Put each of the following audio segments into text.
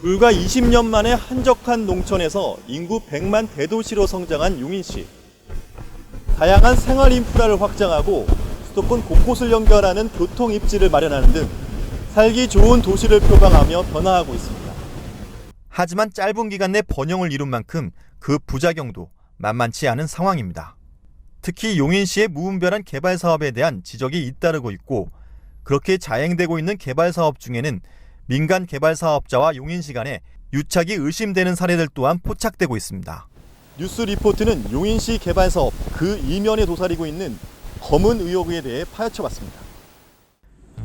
불과 20년 만에 한적한 농촌에서 인구 100만 대도시로 성장한 용인시. 다양한 생활 인프라를 확장하고 수도권 곳곳을 연결하는 교통 입지를 마련하는 등 살기 좋은 도시를 표방하며 변화하고 있습니다. 하지만 짧은 기간 내 번영을 이룬 만큼 그 부작용도 만만치 않은 상황입니다. 특히 용인시의 무분별한 개발 사업에 대한 지적이 잇따르고 있고, 그렇게 자행되고 있는 개발 사업 중에는 민간 개발 사업자와 용인시 간에 유착이 의심되는 사례들 또한 포착되고 있습니다. 뉴스 리포트는 용인시 개발 사업 그 이면에 도사리고 있는 검은 의혹에 대해 파헤쳐봤습니다.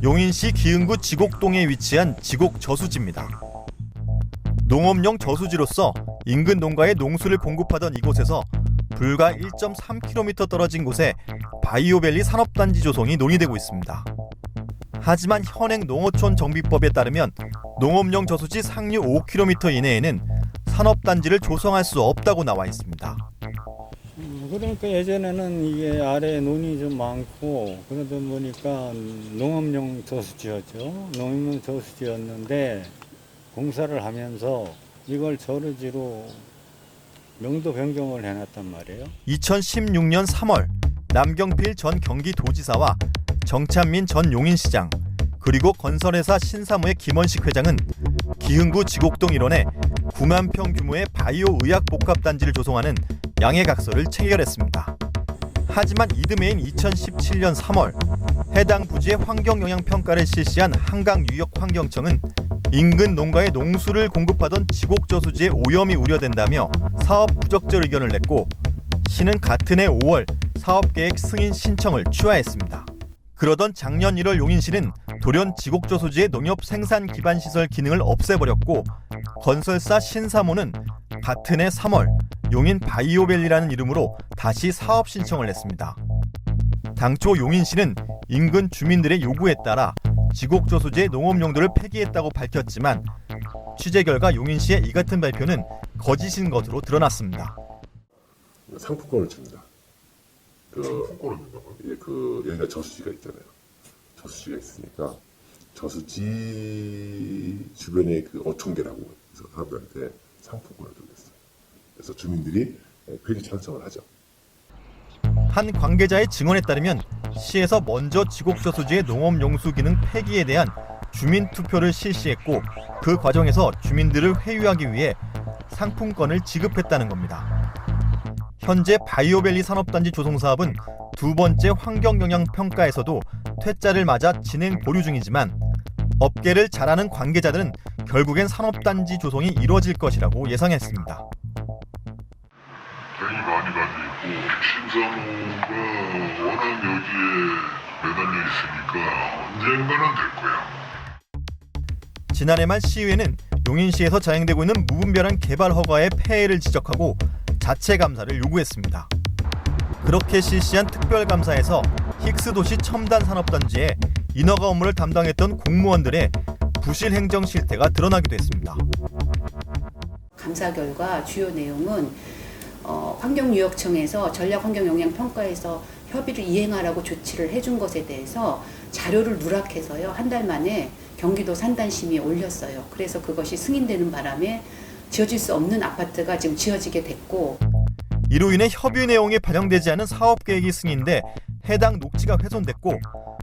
용인시 기흥구 지곡동에 위치한 지곡저수지입니다. 농업용 저수지로서 인근 농가에 농수를 공급하던 이곳에서 불과 1.3km 떨어진 곳에 바이오밸리 산업단지 조성이 논의되고 있습니다. 하지만 현행 농어촌 정비법에 따르면 농업용 저수지 상류 5km 이내에는 산업단지를 조성할 수 없다고 나와 있습니다. 그러니까 예전에는 이게 아래에 논이 좀 많고 그러다 보니까 농업용 저수지였죠. 농업용 저수지였는데 공사를 하면서 이걸 저수지로 명도 변경을 해놨단 말이에요. 2016년 3월 남경필 전 경기도지사와 정찬민 전 용인시장, 그리고 건설회사 신사무의 김원식 회장은 기흥구 지곡동 일원에 9만 평 규모의 바이오 의약 복합단지를 조성하는 양해각서를 체결했습니다. 하지만 이듬해인 2017년 3월 해당 부지의 환경영향평가를 실시한 한강유역환경청은 인근 농가에 농수를 공급하던 지곡저수지의 오염이 우려된다며 사업 부적절 의견을 냈고, 시는 같은 해 5월 사업계획 승인 신청을 취하했습니다. 그러던 작년 1월 용인시는 돌연 지곡저수지의 농협 생산 기반 시설 기능을 없애버렸고, 건설사 신사모는 같은 해 3월 용인 바이오밸리라는 이름으로 다시 사업 신청을 냈습니다. 당초 용인시는 인근 주민들의 요구에 따라 지곡저수지의 농업용도를 폐기했다고 밝혔지만 취재 결과 용인시의 이 같은 발표는 거짓인 것으로 드러났습니다. 상품권을 줍니다. 여기가 저수지가 있잖아요. 저수지가 있으니까 저수지 주변의 그 어촌계라고 해서 사람들한테 상품권을 주겠어요. 그래서 주민들이 폐지 찬성을 하죠. 한 관계자의 증언에 따르면 시에서 먼저 지곡저수지의 농업용수 기능 폐기에 대한 주민 투표를 실시했고, 그 과정에서 주민들을 회유하기 위해 상품권을 지급했다는 겁니다. 현재 바이오밸리 산업단지 조성 사업은 두 번째 환경영향평가에서도 퇴짜를 맞아 진행 보류 중이지만, 업계를 잘 아는 관계자들은 결국엔 산업단지 조성이 이뤄질 것이라고 예상했습니다. 돈이 많이 가지고 신사모가 워낙 여기에 매달려 있으니까 언젠가는 될 거야. 지난해 말 시의회는 용인시에서 자행되고 있는 무분별한 개발 허가의 폐해를 지적하고 자체 감사를 요구했습니다. 그렇게 실시한 특별감사에서 힉스도시 첨단산업단지에 인허가 업무를 담당했던 공무원들의 부실 행정 실태가 드러나기도 했습니다. 감사 결과 주요 내용은 환경유역청에서 전략환경영향평가에서 협의를 이행하라고 조치를 해준 것에 대해서 자료를 누락해서요, 한 달 만에 경기도 산단심의에 올렸어요. 그래서 그것이 승인되는 바람에 지어질 수 없는 아파트가 지금 지어지게 됐고, 이로 인해 협의 내용이 반영되지 않은 사업계획이 승인돼 해당 녹지가 훼손됐고,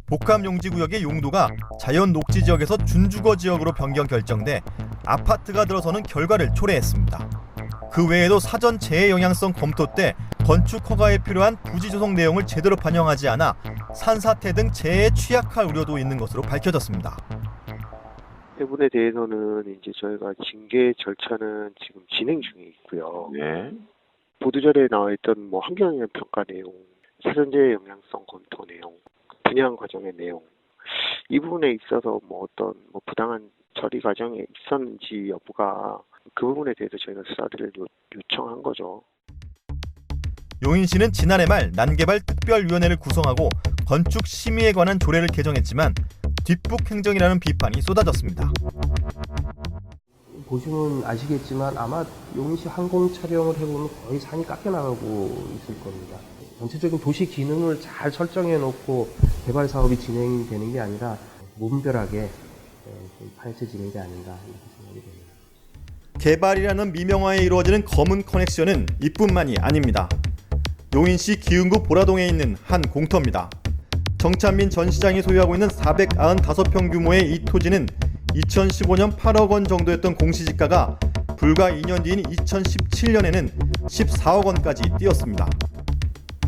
복합용지구역의 용도가 자연녹지지역에서 준주거지역으로 변경 결정돼 아파트가 들어서는 결과를 초래했습니다. 그 외에도 사전 재해영향성 검토 때 건축 허가에 필요한 부지 조성 내용을 제대로 반영하지 않아 산사태 등 재해에 취약할 우려도 있는 것으로 밝혀졌습니다. 이 부분에 대해서는 이제 저희가 징계 절차는 지금 진행 중에 있고요. 네. 보도자료에 나와 있던 환경영향 평가 내용, 사전재해 영향성 검토 내용, 분양 과정의 내용, 이 부분에 있어서 어떤 부당한 처리 과정에 있었는지 여부가, 그 부분에 대해서 저희가 수사를 요청한 거죠. 용인시는 지난해 말 난개발 특별위원회를 구성하고 건축 심의에 관한 조례를 개정했지만 뒷북 행정이라는 비판이 쏟아졌습니다. 보시면 아시겠지만 아마 용인시 항공 촬영을 해보면 거의 산이 깎여나가고 있을 겁니다. 전체적인 도시 기능을 잘 설정해 놓고 개발 사업이 진행되는 게 아니라 무분별하게 파헤쳐지는 게 아닌가 이렇게 생각이 됩니다. 개발이라는 미명하에 이루어지는 검은 커넥션은 이뿐만이 아닙니다. 용인시 기흥구 보라동에 있는 한 공터입니다. 정찬민 전 시장이 소유하고 있는 495평 규모의 이 토지는 2015년 8억 원 정도였던 공시지가가 불과 2년 뒤인 2017년에는 14억 원까지 뛰었습니다.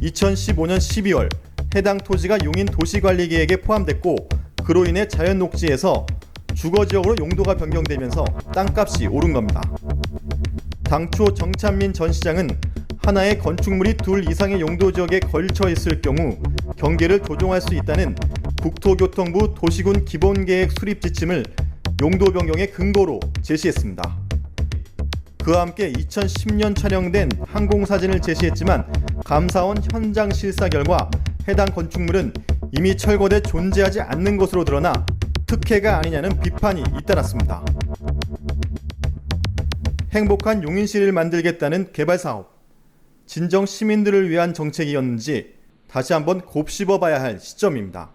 2015년 12월 해당 토지가 용인 도시관리계획에 포함됐고 그로 인해 자연 녹지에서 주거지역으로 용도가 변경되면서 땅값이 오른 겁니다. 당초 정찬민 전 시장은 하나의 건축물이 둘 이상의 용도지역에 걸쳐 있을 경우 경계를 조정할 수 있다는 국토교통부 도시군 기본계획 수립 지침을 용도 변경의 근거로 제시했습니다. 그와 함께 2010년 촬영된 항공사진을 제시했지만 감사원 현장 실사 결과 해당 건축물은 이미 철거돼 존재하지 않는 것으로 드러나 특혜가 아니냐는 비판이 잇따랐습니다. 행복한 용인시를 만들겠다는 개발사업, 진정 시민들을 위한 정책이었는지 다시 한번 곱씹어봐야 할 시점입니다.